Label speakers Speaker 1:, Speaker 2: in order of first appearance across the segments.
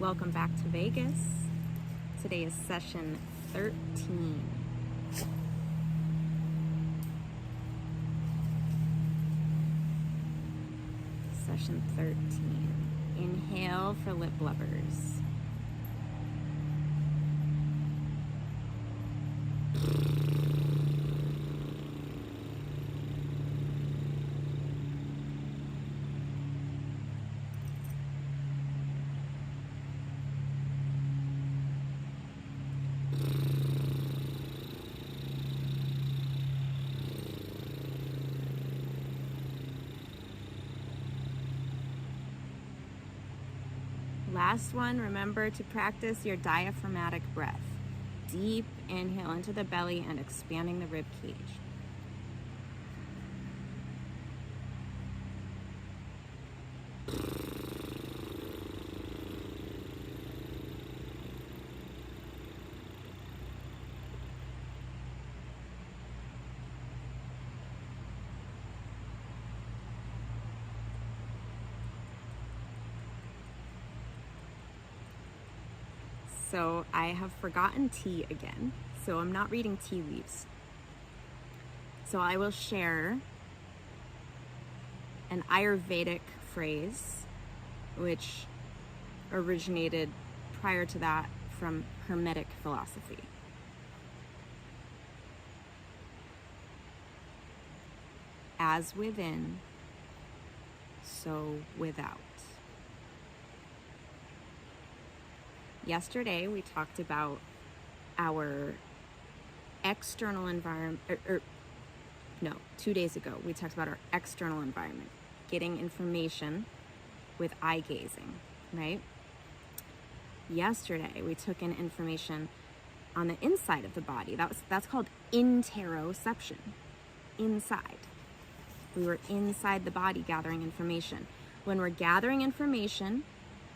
Speaker 1: Welcome back to Vegas. Today is session 13. Session 13. Inhale for lip blubbers. Last one, remember to practice your diaphragmatic breath. Deep inhale into the belly and expanding the rib cage. So I have forgotten tea again, so I'm not reading tea leaves. So I will share an Ayurvedic phrase, which originated prior to that from Hermetic philosophy. As within, so without. Yesterday, we talked about our external environment, 2 days ago, we talked about our external environment, getting information with eye gazing, right? Yesterday, we took in information on the inside of the body. That's called interoception, inside. We were inside the body gathering information. When we're gathering information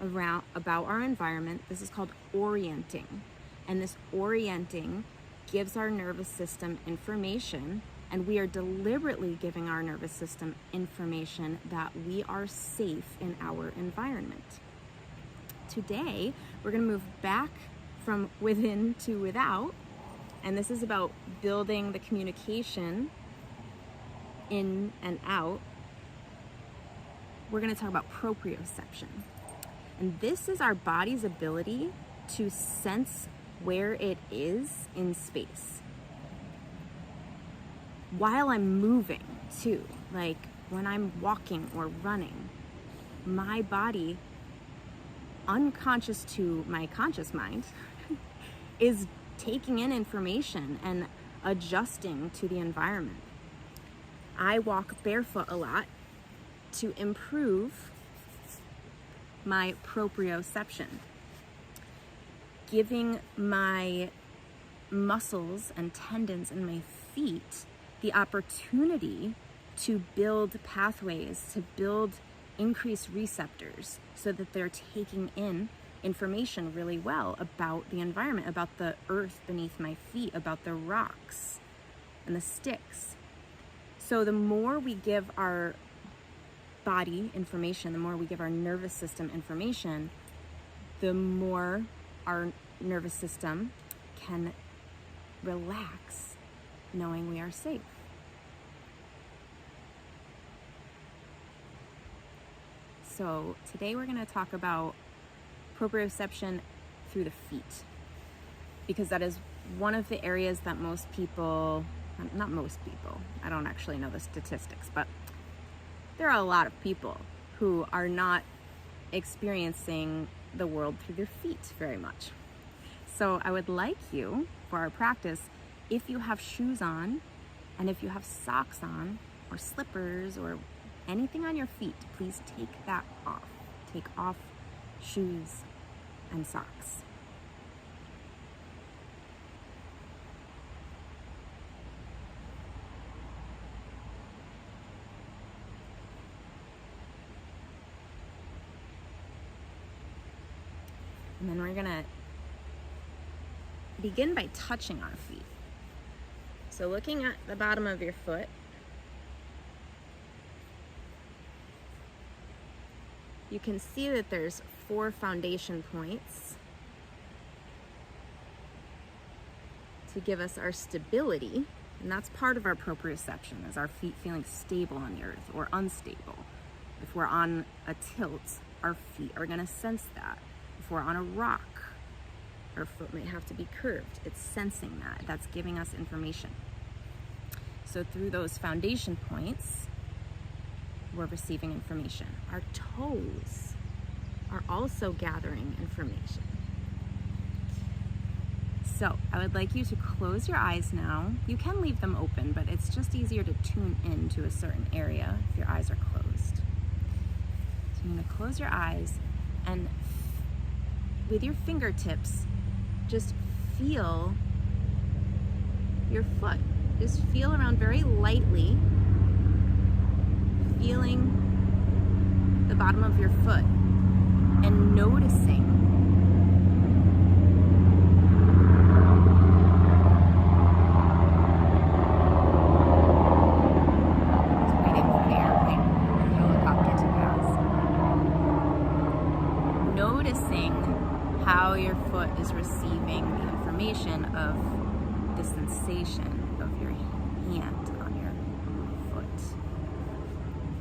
Speaker 1: about our environment, this is called orienting. And this orienting gives our nervous system information, and we are deliberately giving our nervous system information that we are safe in our environment. Today, we're going to move back from within to without, and this is about building the communication in and out. We're going to talk about proprioception. And this is our body's ability to sense where it is in space. While I'm moving too, like when I'm walking or running, my body, unconscious to my conscious mind, is taking in information and adjusting to the environment. I walk barefoot a lot to improve my proprioception, giving my muscles and tendons in my feet the opportunity to build pathways, to build increased receptors so that they're taking in information really well about the environment, about the earth beneath my feet, about the rocks and the sticks. So the more we give our body information, the more we give our nervous system information, the more our nervous system can relax knowing we are safe. So today we're going to talk about proprioception through the feet, because that is one of the areas that most people, not most people, I don't actually know the statistics, but there are a lot of people who are not experiencing the world through their feet very much. So I would like you, for our practice, if you have shoes on, and if you have socks on, or slippers, or anything on your feet, please take that off. Take off shoes and socks. And then we're gonna begin by touching our feet. So looking at the bottom of your foot, you can see that there's 4 foundation points to give us our stability. And that's part of our proprioception, is our feet feeling stable on the earth or unstable. If we're on a tilt, our feet are going to sense that. If we're on a rock, our foot might have to be curved. It's sensing that. That's giving us information. So through those foundation points, we're receiving information. Our toes are also gathering information. So I would like you to close your eyes now. You can leave them open, but it's just easier to tune in to a certain area if your eyes are closed. So you're gonna close your eyes, and with your fingertips, just feel your foot. Just feel around very lightly, feeling the bottom of your foot and noticing how your foot is receiving the information of the sensation of your hand on your foot.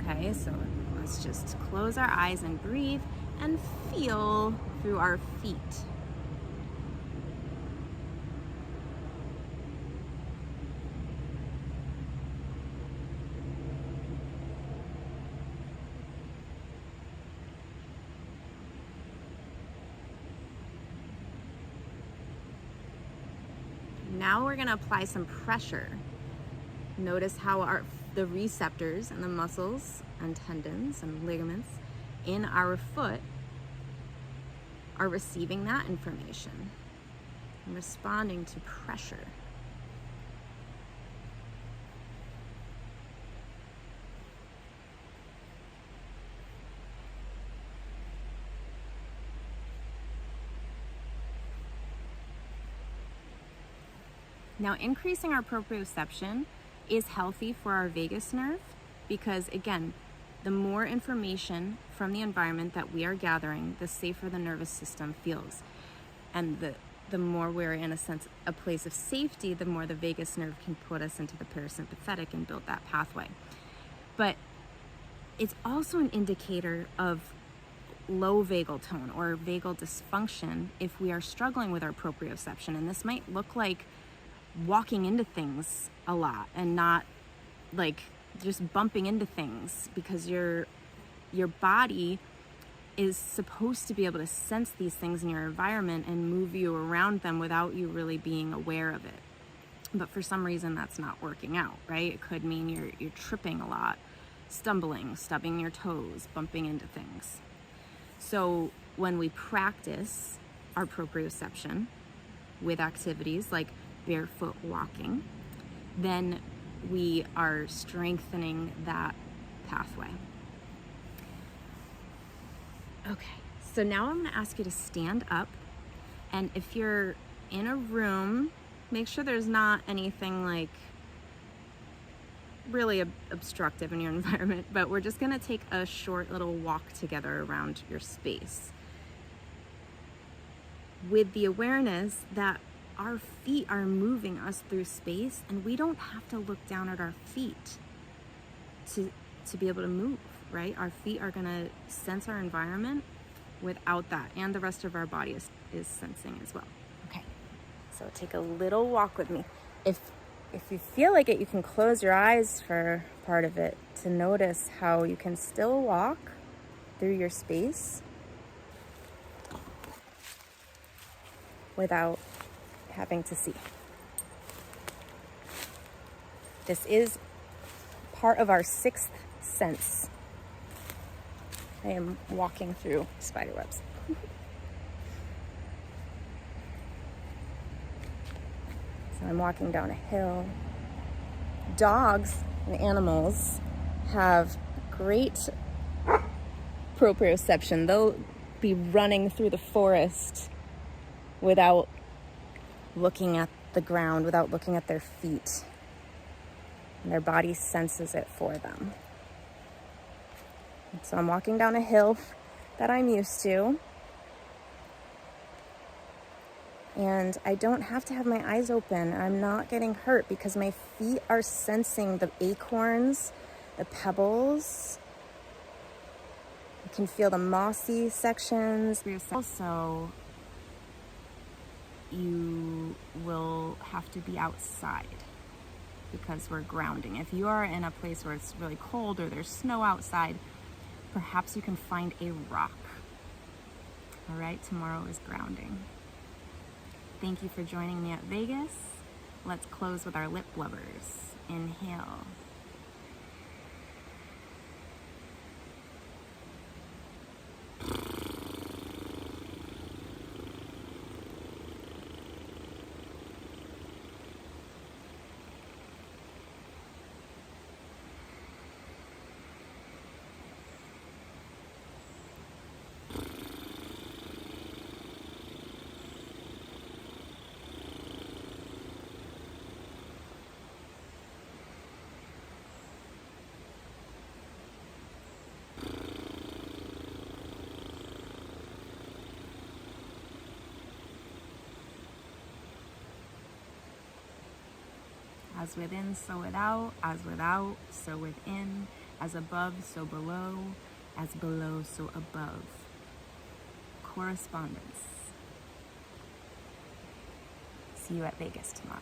Speaker 1: Okay, so let's just close our eyes and breathe and feel through our feet. Now we're going to apply some pressure. Notice how the receptors and the muscles and tendons and ligaments in our foot are receiving that information and responding to pressure. Now, increasing our proprioception is healthy for our vagus nerve because, again, the more information from the environment that we are gathering, the safer the nervous system feels. And the more we're in a place of safety, the more the vagus nerve can put us into the parasympathetic and build that pathway. But it's also an indicator of low vagal tone or vagal dysfunction if we are struggling with our proprioception. And this might look like walking into things a lot and not like just bumping into things, because your body is supposed to be able to sense these things in your environment and move you around them without you really being aware of it. But for some reason that's not working out, right? It could mean you're tripping a lot, stumbling, stubbing your toes, bumping into things. So when we practice our proprioception with activities like barefoot walking, then we are strengthening that pathway. Okay, so now I'm going to ask you to stand up, and if you're in a room, make sure there's not anything like really obstructive in your environment, but we're just going to take a short little walk together around your space with the awareness that our feet are moving us through space, and we don't have to look down at our feet to be able to move, right? Our feet are gonna sense our environment without that, and the rest of our body is sensing as well. Okay, so take a little walk with me. If you feel like it, you can close your eyes for part of it to notice how you can still walk through your space without having to see. This is part of our 6th sense. I am walking through spider webs. So I'm walking down a hill. Dogs and animals have great proprioception. They'll be running through the forest without looking at the ground, without looking at their feet. And their body senses it for them. So I'm walking down a hill. that I'm used to. And I don't have to have my eyes open. I'm not getting hurt because my feet are sensing the acorns, the pebbles. You can feel the mossy sections. Also, you will have to be outside because we're grounding. If you are in a place where it's really cold or there's snow outside, perhaps you can find a rock. All right, tomorrow is grounding. Thank you for joining me at Vegas. Let's close with our lip blubbers. Inhale. As within, so without. As without, so within. As above, so below. As below, so above. Correspondence. See you at Vegas tomorrow.